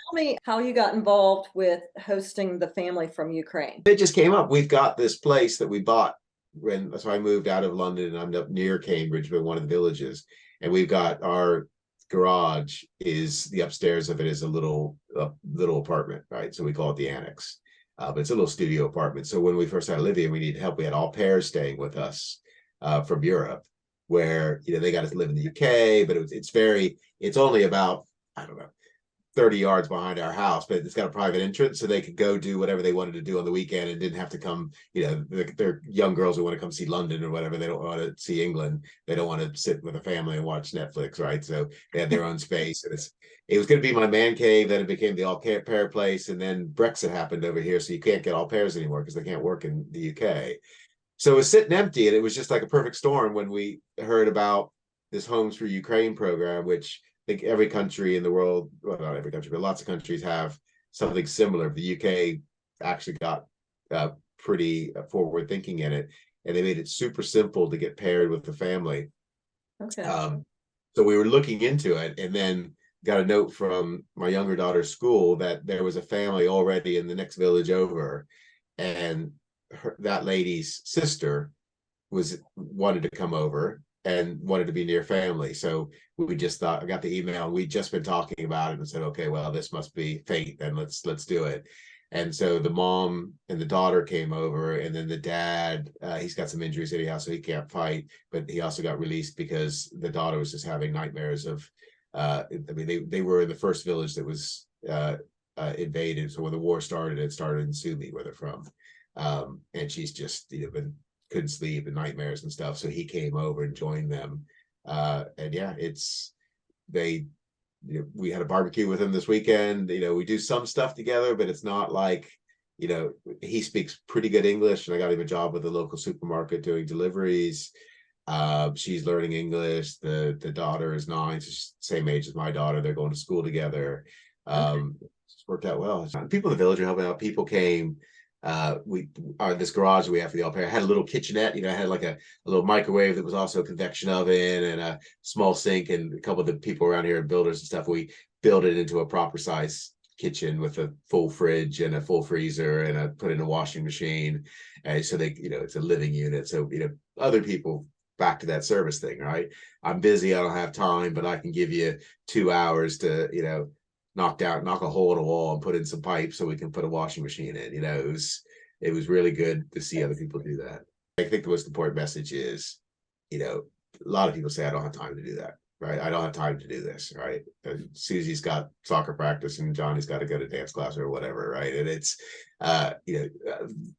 tell me how you got involved with hosting the family from Ukraine. It just came up. We've got this place that we bought when, so I moved out of London and I'm up near Cambridge, but one of the villages. And we've got our garage is the upstairs of it is a little apartment, right? So we call it the annex. But it's a little studio apartment. So when we first started living, we needed help. We had all pairs staying with us from Europe, where they got to live in the UK, but it's only about, I don't know, 30 yards behind our house, but it's got a private entrance, so they could go do whatever they wanted to do on the weekend and didn't have to come. They're young girls who want to come see London or whatever. They don't want to see England. They don't want to sit with a family and watch Netflix, right? So they had their own space. And it was going to be my man cave. Then it became the all pair place, and then Brexit happened over here, so you can't get all pairs anymore because they can't work in the UK. So it was sitting empty, and it was just like a perfect storm when we heard about this Homes for Ukraine program, which I think every country in the world, well, not every country, but lots of countries have something similar. The UK actually got pretty forward thinking in it, and they made it super simple to get paired with the family. Okay. So we were looking into it, and then got a note from my younger daughter's school that there was a family already in the next village over, and that lady's sister wanted to come over and wanted to be near family. So we just thought, I got the email, and we'd just been talking about it and said, okay, well, this must be fate, then let's do it. And so the mom and the daughter came over, and then the dad, he's got some injuries anyhow, so he can't fight, but he also got released because the daughter was just having nightmares of, they were in the first village that was invaded. So when the war started, it started in Sumy, where they're from. And she's just, couldn't sleep and nightmares and stuff. So he came over and joined them. And yeah, we had a barbecue with him this weekend. We do some stuff together, but it's not like, he speaks pretty good English, and I got him a job with the local supermarket doing deliveries. She's learning English. The daughter is 9, so she's the same age as my daughter. They're going to school together. It's worked out well. People in the village are helping out. People came. This garage that we have for the au pair had a little kitchenette. Had like a little microwave that was also a convection oven and a small sink, and a couple of the people around here, builders and stuff, we built it into a proper size kitchen with a full fridge and a full freezer, and I put in a washing machine. And so they, it's a living unit. So, other people, back to that service thing, right? I'm busy, I don't have time, but I can give you 2 hours to, knock a hole in a wall and put in some pipes so we can put a washing machine in. It was really good to see other people do that. I think the most important message is, a lot of people say, I don't have time to do that, right? I don't have time to do this, right? Susie's got soccer practice and Johnny's got to go to dance class or whatever, right? And it's,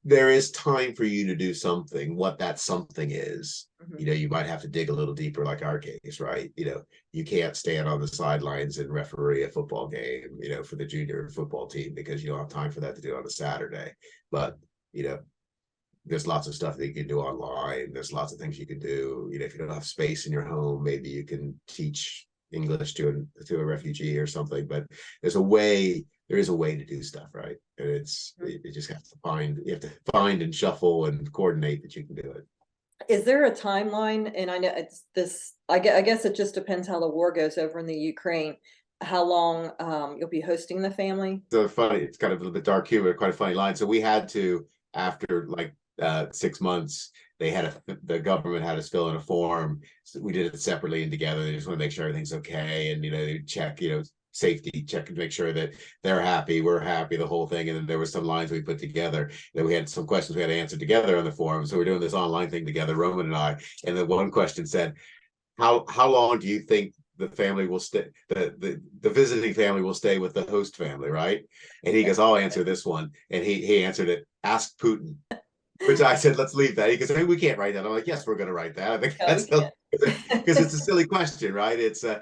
there is time for you to do something. What that something is, you might have to dig a little deeper, like our case, right? You can't stand on the sidelines and referee a football game, for the junior football team, because you don't have time for that to do on a Saturday. But, there's lots of stuff that you can do online. There's lots of things you can do. If you don't have space in your home, maybe you can teach English to a refugee or something. But there is a way to do stuff, right? And you just have to find and shuffle and coordinate that you can do it. Is there a timeline? And I know it's this, I guess it just depends how the war goes over in the Ukraine, how long you'll be hosting the family. So funny, it's kind of a little bit dark humor, quite a funny line. So we had to, after like 6 months, the government had us fill in a form. So we did it separately and together. They just want to make sure everything's okay, and they check, safety check to make sure that they're happy, we're happy, the whole thing. And then there were some lines we put together that we had some questions we had to answer together on the form. So we're doing this online thing together, Roman and I. And the one question said, how long do you think the family will stay, the visiting family will stay with the host family, right? And he goes, I'll answer this one. And he answered it, ask Putin. Which I said, let's leave that. He goes, hey, we can't write that. I'm like, yes, we're going to write that. I think that's because it's a silly question, right? It's, I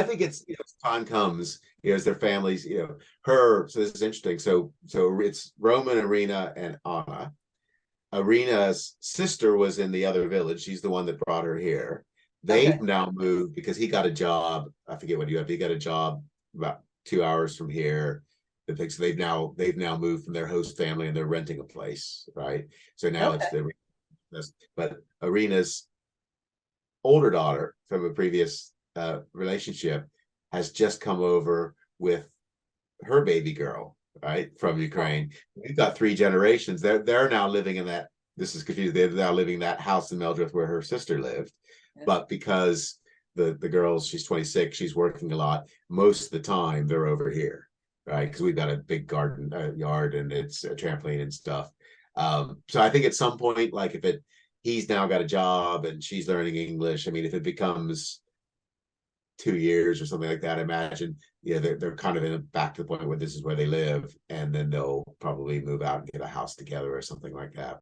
think it's, time comes, as their families, so this is interesting. So it's Roman, Irina, and Anna. Irina's sister was in the other village. She's the one that brought her here. They've now moved because he got a job. I forget what he got a job about 2 hours from here. So they've now moved from their host family, and they're renting a place, right? So now but Irina's older daughter from a previous relationship has just come over with her baby girl, right, from Ukraine. We've got 3 generations. They're now living in that. This is confusing. They're now living in that house in Meldreth where her sister lived, Yeah. but because the girls, she's 26, she's working a lot. Most of the time, they're over here, right? Because we've got a big garden yard and it's a trampoline and stuff. So I think at some point, like if he's now got a job and she's learning English. I mean, if it becomes 2 years or something like that, I imagine, yeah, they're kind of back to the point where this is where they live, and then they'll probably move out and get a house together or something like that.